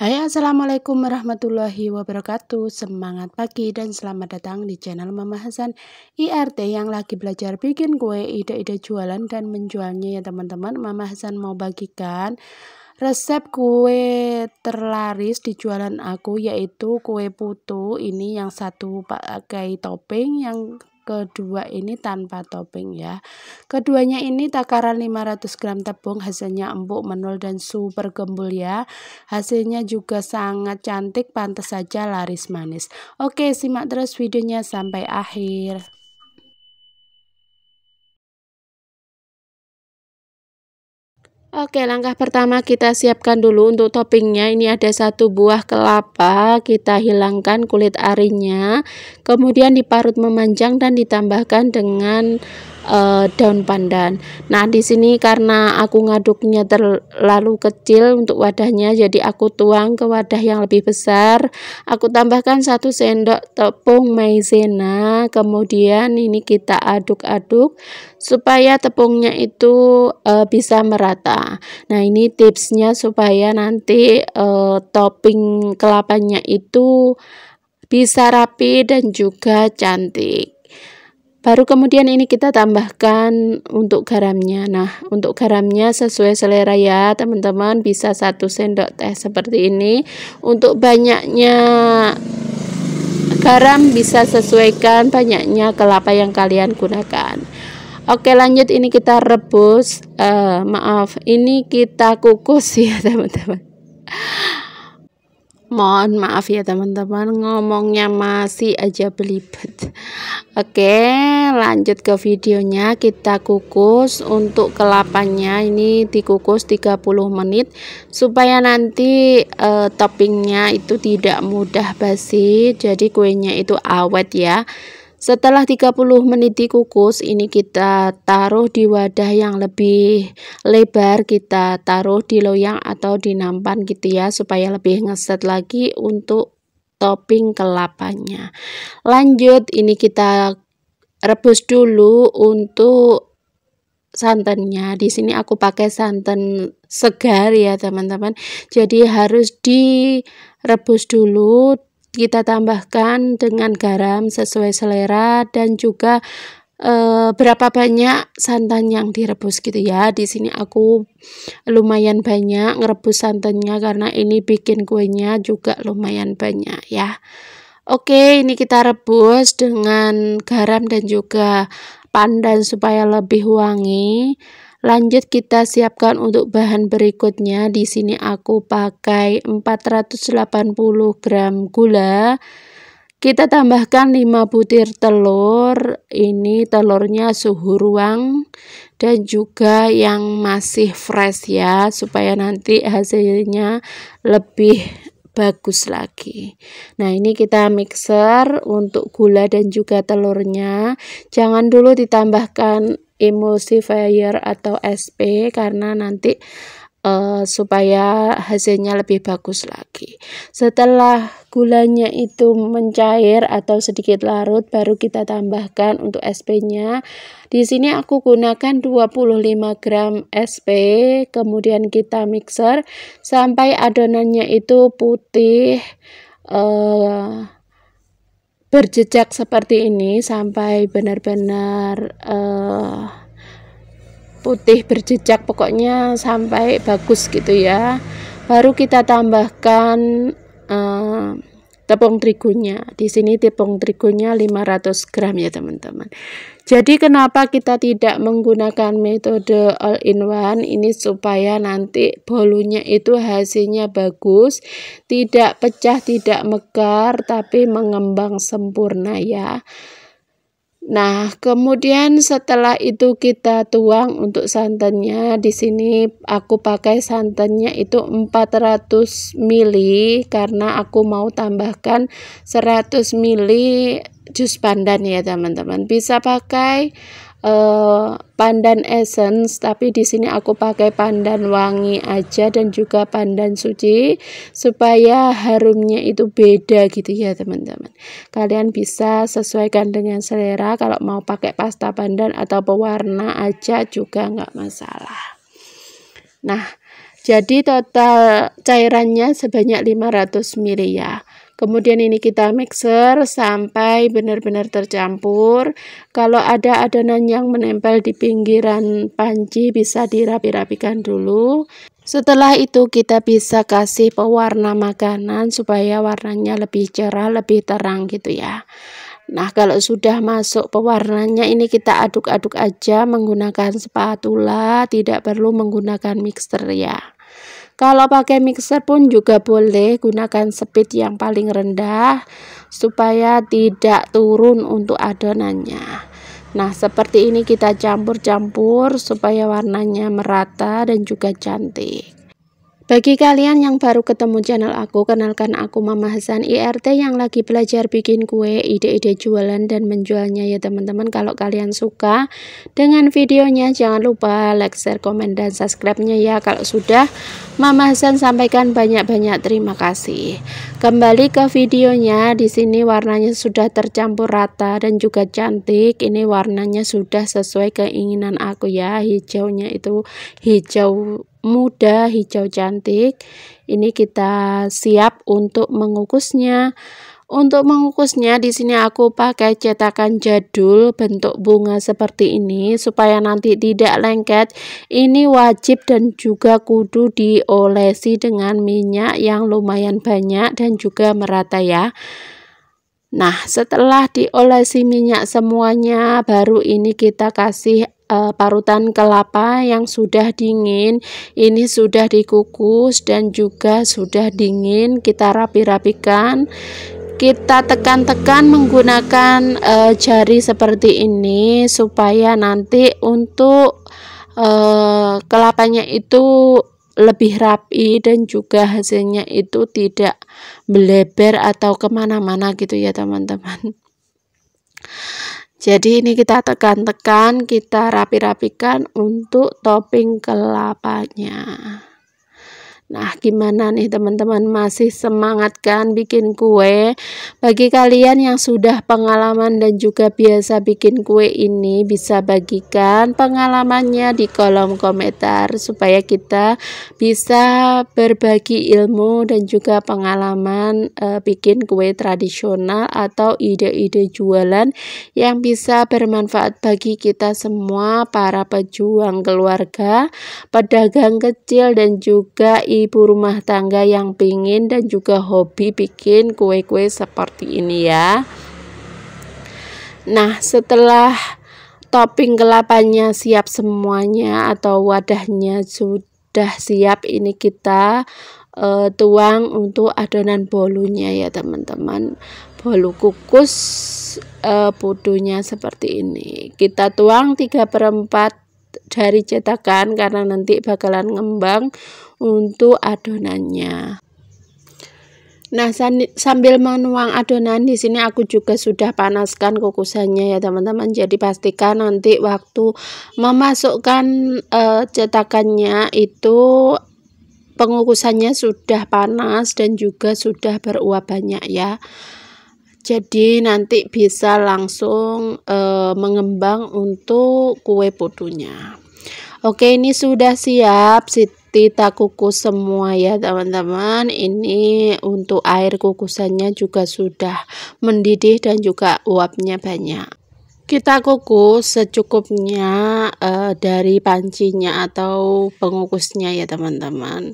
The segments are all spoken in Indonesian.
Hai, assalamualaikum warahmatullahi wabarakatuh. Semangat pagi dan selamat datang di channel Mama Hasan IRT yang lagi belajar bikin kue, ide-ide jualan dan menjualnya ya teman-teman. Mama Hasan mau bagikan resep kue terlaris di jualan aku, yaitu kue putu. Ini yang satu pakai topping, yang kedua ini tanpa topping ya. Keduanya ini takaran 500 gram tepung, hasilnya empuk, menul dan super gembul ya. Hasilnya juga sangat cantik, pantas saja laris manis. Oke, simak terus videonya sampai akhir. Oke, langkah pertama kita siapkan dulu untuk toppingnya. Ini ada 1 buah kelapa, kita hilangkan kulit arinya, kemudian diparut memanjang dan ditambahkan dengan daun pandan. Nah, di sini karena aku ngaduknya terlalu kecil untuk wadahnya, jadi aku tuang ke wadah yang lebih besar. Aku tambahkan 1 sendok tepung maizena, kemudian ini kita aduk-aduk supaya tepungnya itu bisa merata. Nah, ini tipsnya supaya nanti topping kelapanya itu bisa rapi dan juga cantik. Baru kemudian ini kita tambahkan untuk garamnya. Nah, untuk garamnya sesuai selera ya teman-teman, bisa 1 sendok teh seperti ini. Untuk banyaknya garam bisa sesuaikan banyaknya kelapa yang kalian gunakan. Oke, lanjut, ini kita rebus, ini kita kukus ya teman-teman. Mohon maaf ya teman-teman, ngomongnya masih aja belibet. Oke, lanjut ke videonya. Kita kukus untuk kelapanya, ini dikukus 30 menit supaya nanti toppingnya itu tidak mudah basi, jadi kuenya itu awet ya. Setelah 30 menit dikukus, ini kita taruh di wadah yang lebih lebar, kita taruh di loyang atau di nampan gitu ya, supaya lebih ngeset lagi untuk topping kelapanya. Lanjut, ini kita rebus dulu untuk santannya. Di sini aku pakai santan segar ya teman-teman, jadi harus direbus dulu. Kita tambahkan dengan garam sesuai selera dan juga berapa banyak santan yang direbus gitu ya. Di sini aku lumayan banyak ngerebus santannya karena ini bikin kuenya juga lumayan banyak ya. Oke, ini kita rebus dengan garam dan juga pandan supaya lebih wangi. Lanjut kita siapkan untuk bahan berikutnya. Di sini aku pakai 480 gram gula. Kita tambahkan 5 butir telur. Ini telurnya suhu ruang dan juga yang masih fresh ya, supaya nanti hasilnya lebih bagus lagi. Nah, ini kita mixer untuk gula dan juga telurnya. Jangan dulu ditambahkan emulsifier atau SP karena nanti supaya hasilnya lebih bagus lagi. Setelah gulanya itu mencair atau sedikit larut, baru kita tambahkan untuk SP-nya. Di sini aku gunakan 25 gram SP, kemudian kita mixer sampai adonannya itu putih berjejak seperti ini, sampai benar-benar putih berjejak, pokoknya sampai bagus gitu ya. Baru kita tambahkan tepung terigunya. Di sini tepung terigunya 500 gram ya teman-teman. Jadi kenapa kita tidak menggunakan metode all in one ini, supaya nanti bolunya itu hasilnya bagus, tidak pecah, tidak mekar, tapi mengembang sempurna ya. Nah, kemudian setelah itu kita tuang untuk santannya. Di sini aku pakai santannya itu 400 ml karena aku mau tambahkan 100 ml jus pandan ya teman-teman. Bisa pakai pandan essence, tapi di sini aku pakai pandan wangi aja dan juga pandan suci supaya harumnya itu beda gitu ya teman-teman. Kalian bisa sesuaikan dengan selera, kalau mau pakai pasta pandan atau pewarna aja juga nggak masalah. Nah, Jadi total cairannya sebanyak 500 ml ya. Kemudian ini kita mixer sampai benar-benar tercampur. Kalau ada adonan yang menempel di pinggiran panci bisa dirapi-rapikan dulu. Setelah itu kita bisa kasih pewarna makanan supaya warnanya lebih cerah, lebih terang gitu ya. Nah, kalau sudah masuk pewarnanya ini kita aduk-aduk aja menggunakan spatula, tidak perlu menggunakan mixer ya. Kalau pakai mixer pun juga boleh, gunakan speed yang paling rendah supaya tidak turun untuk adonannya. Nah, seperti ini kita campur-campur supaya warnanya merata dan juga cantik. Bagi kalian yang baru ketemu channel aku, kenalkan aku Mama Hasan IRT yang lagi belajar bikin kue, ide-ide jualan dan menjualnya ya teman-teman. Kalau kalian suka dengan videonya, jangan lupa like, share, komen, dan subscribe-nya ya. Kalau sudah, Mama Hasan sampaikan banyak-banyak terima kasih. Kembali ke videonya, di sini warnanya sudah tercampur rata dan juga cantik. Ini warnanya sudah sesuai keinginan aku ya. Hijaunya itu hijau muda, hijau cantik. Ini kita siap untuk mengukusnya. Untuk mengukusnya di sini aku pakai cetakan jadul bentuk bunga seperti ini supaya nanti tidak lengket. Ini wajib dan juga kudu diolesi dengan minyak yang lumayan banyak dan juga merata ya. Nah, setelah diolesi minyak semuanya, baru ini kita kasih parutan kelapa yang sudah dingin. Ini sudah dikukus dan juga sudah dingin. Kita rapi-rapikan, kita tekan-tekan menggunakan jari seperti ini supaya nanti untuk kelapanya itu lebih rapi dan juga hasilnya itu tidak melebar atau kemana-mana gitu ya teman-teman. Jadi ini kita tekan-tekan, kita rapi-rapikan untuk topping kelapanya. Nah, gimana nih teman-teman, masih semangat kan bikin kue? Bagi kalian yang sudah pengalaman dan juga biasa bikin kue ini, bisa bagikan pengalamannya di kolom komentar supaya kita bisa berbagi ilmu dan juga pengalaman bikin kue tradisional atau ide-ide jualan yang bisa bermanfaat bagi kita semua, para pejuang keluarga, pedagang kecil, dan juga ibu rumah tangga yang pingin dan juga hobi bikin kue-kue seperti ini ya. Nah, setelah topping kelapanya siap semuanya atau wadahnya sudah siap, ini kita tuang untuk adonan bolunya ya teman-teman. Bolu kukus putunya seperti ini. Kita tuang 3/4 dari cetakan karena nanti bakalan ngembang untuk adonannya. Nah, sambil menuang adonan di sini aku juga sudah panaskan kukusannya ya teman-teman. Jadi pastikan nanti waktu memasukkan cetakannya itu pengukusannya sudah panas dan juga sudah beruap banyak ya. Jadi nanti bisa langsung mengembang untuk kue putunya. Oke, ini sudah siap, kita kukus semua ya teman-teman. Ini untuk air kukusannya juga sudah mendidih dan juga uapnya banyak. Kita kukus secukupnya dari pancinya atau pengukusnya ya teman-teman.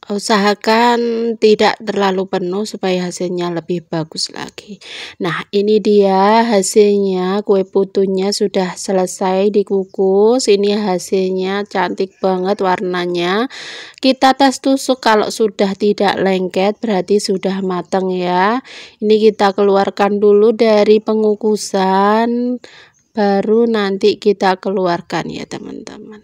Usahakan tidak terlalu penuh supaya hasilnya lebih bagus lagi. Nah, ini dia hasilnya, kue putunya sudah selesai dikukus. Ini hasilnya cantik banget warnanya. Kita tes tusuk, kalau sudah tidak lengket berarti sudah matang ya. Ini kita keluarkan dulu dari pengukusan, baru nanti kita keluarkan ya teman-teman.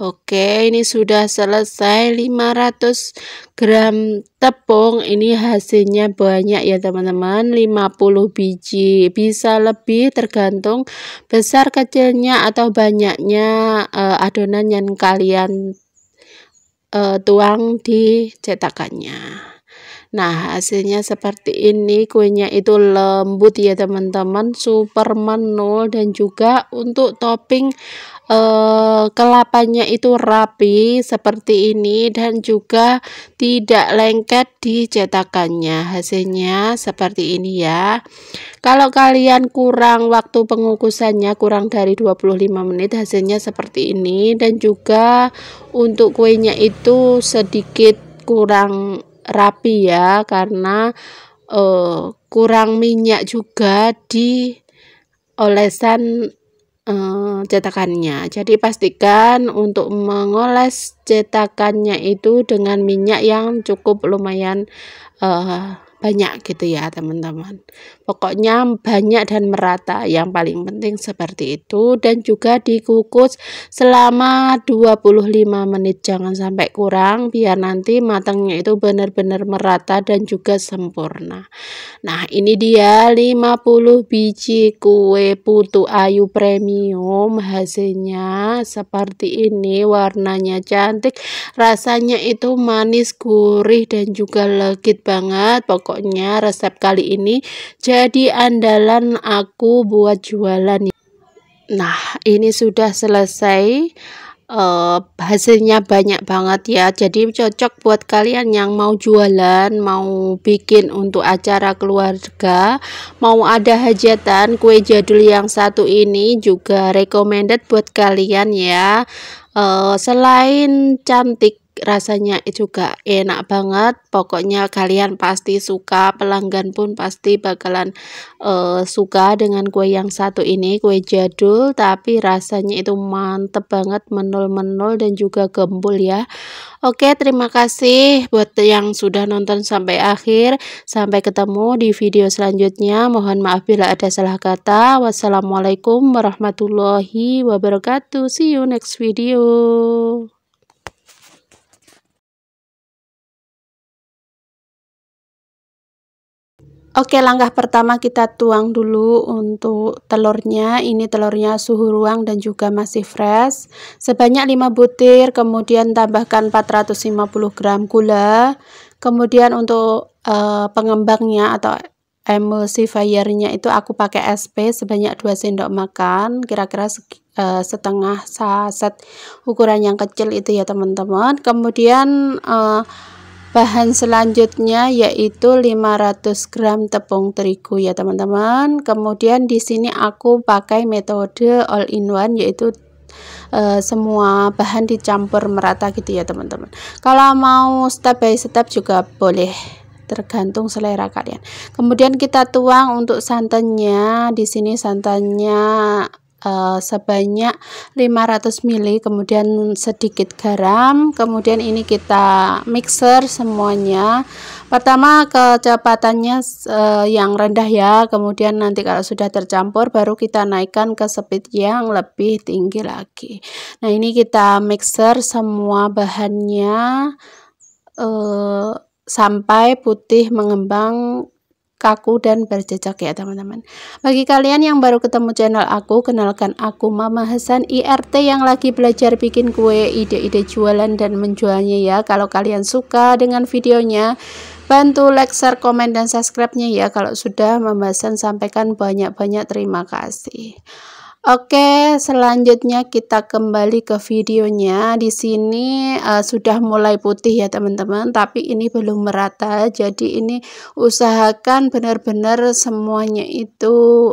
Oke, ini sudah selesai. 500 gram tepung, ini hasilnya banyak ya teman-teman, 50 biji, bisa lebih tergantung besar kecilnya atau banyaknya adonan yang kalian tuang di cetakannya. Nah, hasilnya seperti ini. Kuenya itu lembut ya teman-teman, super menul, dan juga untuk topping kelapanya itu rapi seperti ini, dan juga tidak lengket di cetakannya. Hasilnya seperti ini ya. Kalau kalian kurang waktu pengukusannya, kurang dari 25 menit, hasilnya seperti ini. Dan juga untuk kuenya itu sedikit kurang rapi ya, karena kurang minyak juga di olesan cetakannya. Jadi pastikan untuk mengoles cetakannya itu dengan minyak yang cukup lumayan banyak gitu ya teman-teman. Pokoknya banyak dan merata, yang paling penting seperti itu. Dan juga dikukus selama 25 menit, jangan sampai kurang, biar nanti matangnya itu benar-benar merata dan juga sempurna. Nah, ini dia 50 biji kue putu ayu premium. Hasilnya seperti ini, warnanya cantik, rasanya itu manis, gurih, dan juga legit banget. Pokoknya resep kali ini jadi andalan aku buat jualan. Nah, ini sudah selesai. Hasilnya banyak banget ya, jadi cocok buat kalian yang mau jualan, mau bikin untuk acara keluarga, mau ada hajatan. Kue jadul yang satu ini juga recommended buat kalian ya. Selain cantik, rasanya juga enak banget. Pokoknya kalian pasti suka, pelanggan pun pasti bakalan suka dengan kue yang satu ini, kue jadul tapi rasanya itu mantep banget, menul-menul dan juga gembul ya. Oke, terima kasih buat yang sudah nonton sampai akhir. Sampai ketemu di video selanjutnya. Mohon maaf bila ada salah kata. Wassalamualaikum warahmatullahi wabarakatuh. See you next video. Oke, langkah pertama kita tuang dulu untuk telurnya. Ini telurnya suhu ruang dan juga masih fresh. Sebanyak 5 butir, kemudian tambahkan 450 gram gula. Kemudian untuk pengembangnya atau emulsifiernya itu aku pakai SP sebanyak 2 sendok makan, kira-kira setengah saset ukuran yang kecil itu ya teman-teman. Kemudian bahan selanjutnya yaitu 500 gram tepung terigu ya teman-teman. Kemudian di sini aku pakai metode all in one, yaitu semua bahan dicampur merata gitu ya teman-teman. Kalau mau step by step juga boleh, tergantung selera kalian. Kemudian kita tuang untuk santannya. Di sini santannya sebanyak 500 ml, kemudian sedikit garam. Kemudian ini kita mixer semuanya. Pertama kecepatannya yang rendah ya, kemudian nanti kalau sudah tercampur baru kita naikkan ke speed yang lebih tinggi lagi. Nah, ini kita mixer semua bahannya sampai putih mengembang, kaku dan berjejak ya teman-teman. Bagi kalian yang baru ketemu channel aku, kenalkan aku Mama Hasan IRT yang lagi belajar bikin kue, ide-ide jualan dan menjualnya ya. Kalau kalian suka dengan videonya, bantu like, share, komen, dan subscribe-nya ya. Kalau sudah memesan, sampaikan banyak-banyak terima kasih. Oke, selanjutnya kita kembali ke videonya. Di sini sudah mulai putih ya teman-teman, tapi ini belum merata. Jadi ini usahakan benar-benar semuanya itu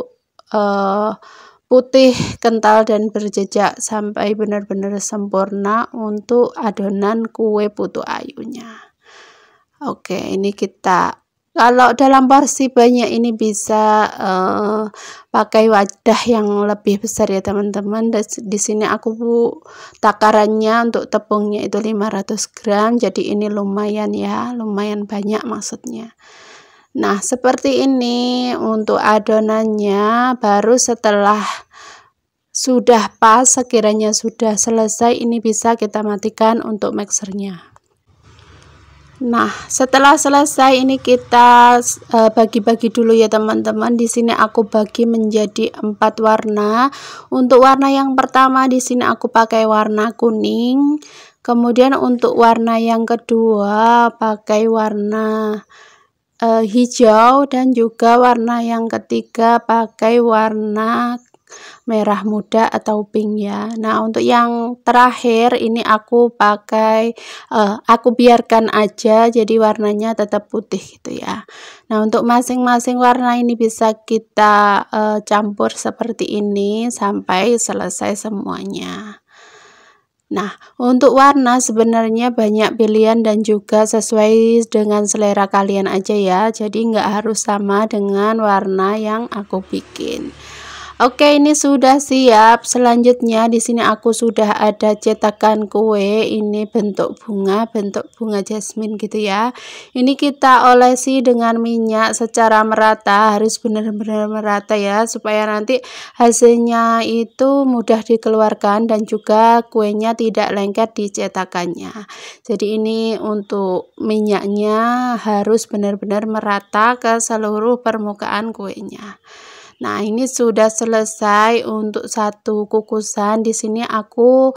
putih, kental, dan berjejak sampai benar-benar sempurna untuk adonan kue putu ayunya. Oke, ini kita, kalau dalam porsi banyak ini bisa pakai wadah yang lebih besar ya teman-teman. Di sini aku takarannya untuk tepungnya itu 500 gram, jadi ini lumayan ya, lumayan banyak maksudnya. Nah, seperti ini untuk adonannya. Baru setelah sudah pas, sekiranya sudah selesai, ini bisa kita matikan untuk mixernya. Nah, setelah selesai ini kita bagi-bagi dulu ya teman-teman. Di sini aku bagi menjadi 4 warna. Untuk warna yang pertama di sini aku pakai warna kuning. Kemudian untuk warna yang kedua pakai warna hijau, dan juga warna yang ketiga pakai warna merah muda atau pink ya. Nah, untuk yang terakhir ini aku pakai aku biarkan aja jadi warnanya tetap putih gitu ya. Nah, untuk masing-masing warna ini bisa kita campur seperti ini sampai selesai semuanya. Nah, untuk warna sebenarnya banyak pilihan dan juga sesuai dengan selera kalian aja ya. Jadi nggak harus sama dengan warna yang aku bikin. Oke, ini sudah siap. Selanjutnya di sini aku sudah ada cetakan kue. Ini bentuk bunga jasmine gitu ya. Ini kita olesi dengan minyak secara merata, harus benar-benar merata ya, supaya nanti hasilnya itu mudah dikeluarkan dan juga kuenya tidak lengket di cetakannya. Jadi ini untuk minyaknya harus benar-benar merata ke seluruh permukaan kuenya. Nah, ini sudah selesai untuk satu kukusan. Di sini aku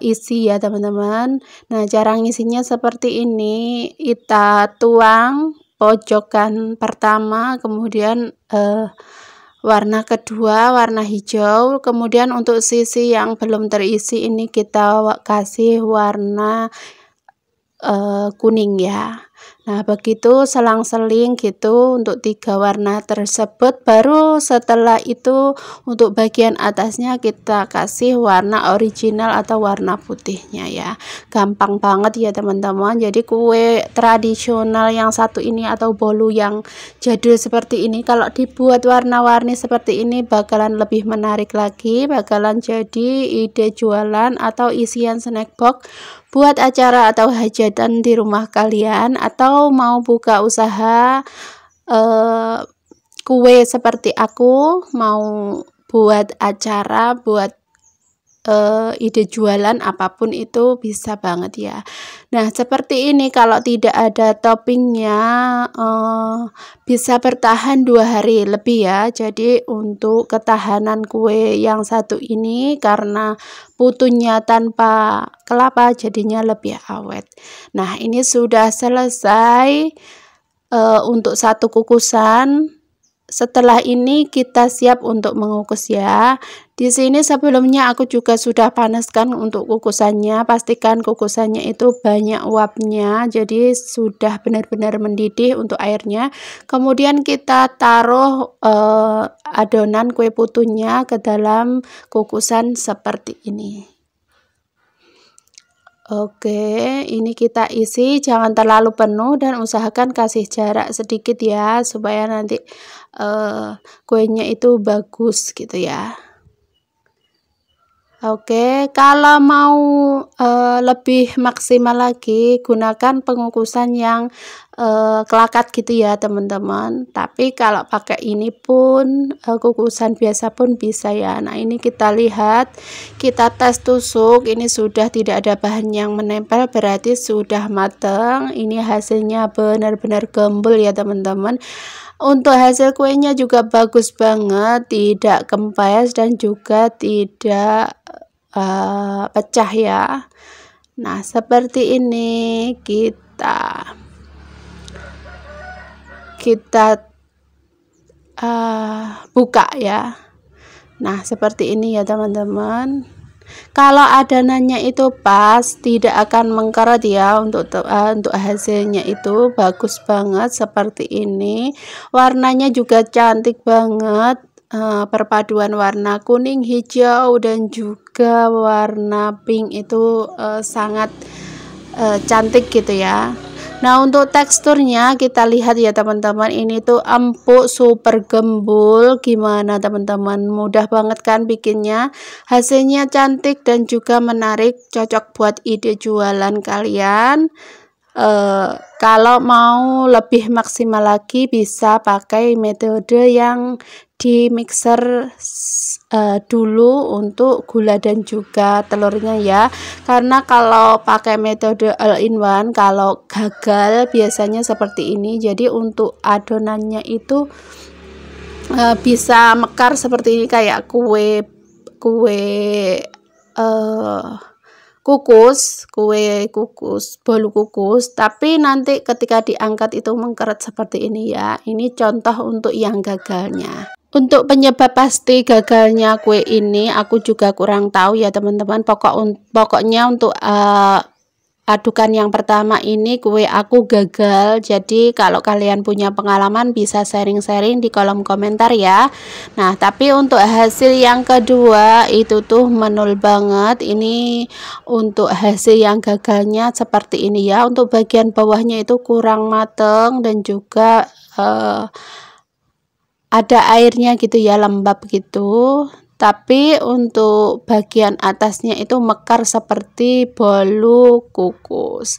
isi ya teman-teman. Nah, cara ngisinya seperti ini. Kita tuang pojokan pertama, kemudian warna kedua warna hijau, kemudian untuk sisi yang belum terisi ini kita kasih warna kuning ya. Nah, begitu selang-seling gitu untuk 3 warna tersebut. Baru setelah itu untuk bagian atasnya kita kasih warna original atau warna putihnya ya. Gampang banget ya teman-teman. Jadi kue tradisional yang satu ini atau bolu yang jadul seperti ini kalau dibuat warna-warni seperti ini bakalan lebih menarik lagi, bakalan jadi ide jualan atau isian snack box buat acara atau hajatan di rumah kalian, atau mau buka usaha kue seperti aku, mau buat acara, buat ide jualan apapun itu bisa banget ya. Nah, seperti ini kalau tidak ada toppingnya bisa bertahan 2 hari lebih ya. Jadi untuk ketahanan kue yang satu ini karena putunya tanpa kelapa jadinya lebih awet. Nah, ini sudah selesai untuk satu kukusan. Setelah ini kita siap untuk mengukus ya. Di sini sebelumnya aku juga sudah panaskan untuk kukusannya. Pastikan kukusannya itu banyak uapnya, jadi sudah benar-benar mendidih untuk airnya. Kemudian kita taruh adonan kue putunya ke dalam kukusan seperti ini. Oke, ini kita isi, jangan terlalu penuh dan usahakan kasih jarak sedikit ya, supaya nanti kuenya itu bagus gitu ya. Oke, kalau mau lebih maksimal lagi, gunakan pengukusan yang kelakat gitu ya teman-teman. Tapi kalau pakai ini pun kukusan biasa pun bisa ya. Nah, ini kita lihat, kita tes tusuk, ini sudah tidak ada bahan yang menempel, berarti sudah matang. Ini hasilnya benar-benar gembul ya teman-teman. Untuk hasil kuenya juga bagus banget, tidak kempes dan juga tidak pecah ya. Nah, seperti ini kita buka ya. Nah, seperti ini ya teman-teman. Kalau adonannya itu pas, tidak akan mengkeret ya. Untuk hasilnya itu bagus banget seperti ini. Warnanya juga cantik banget. Perpaduan warna kuning, hijau dan juga warna pink itu sangat cantik gitu ya. Nah, untuk teksturnya kita lihat ya teman-teman, ini tuh empuk, super gembul. Gimana teman-teman, mudah banget kan bikinnya, hasilnya cantik dan juga menarik, cocok buat ide jualan kalian. Kalau mau lebih maksimal lagi bisa pakai metode yang di mixer dulu untuk gula dan juga telurnya ya, karena kalau pakai metode all in one kalau gagal biasanya seperti ini. Jadi untuk adonannya itu bisa mekar seperti ini, kayak kue kukus, kue kukus, bolu kukus, tapi nanti ketika diangkat itu mengkeret seperti ini ya. Ini contoh untuk yang gagalnya. Untuk penyebab pasti gagalnya kue ini aku juga kurang tahu ya teman-teman. Pokoknya untuk adukan yang pertama ini kue aku gagal. Jadi kalau kalian punya pengalaman bisa sharing-sharing di kolom komentar ya. Nah tapi untuk hasil yang kedua itu tuh menul banget. Ini untuk hasil yang gagalnya seperti ini ya. Untuk bagian bawahnya itu kurang mateng dan juga ada airnya gitu ya, lembab gitu. Tapi untuk bagian atasnya itu mekar seperti bolu kukus.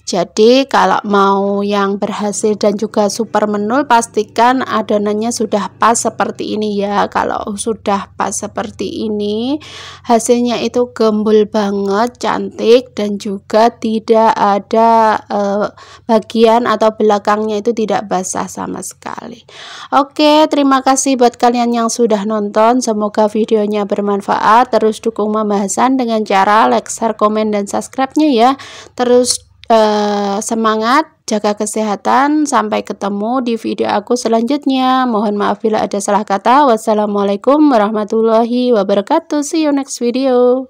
Jadi kalau mau yang berhasil dan juga super menul, pastikan adonannya sudah pas seperti ini ya. Kalau sudah pas seperti ini, hasilnya itu gembul banget, cantik, dan juga tidak ada bagian atau belakangnya itu tidak basah sama sekali. Oke, terima kasih buat kalian yang sudah nonton. Semoga videonya bermanfaat. Terus dukung Mama Hasan dengan cara like, share, komen, dan subscribe-nya ya. Terus semangat, jaga kesehatan. Sampai ketemu di video aku selanjutnya. Mohon maaf bila ada salah kata. Wassalamualaikum warahmatullahi wabarakatuh. See you next video.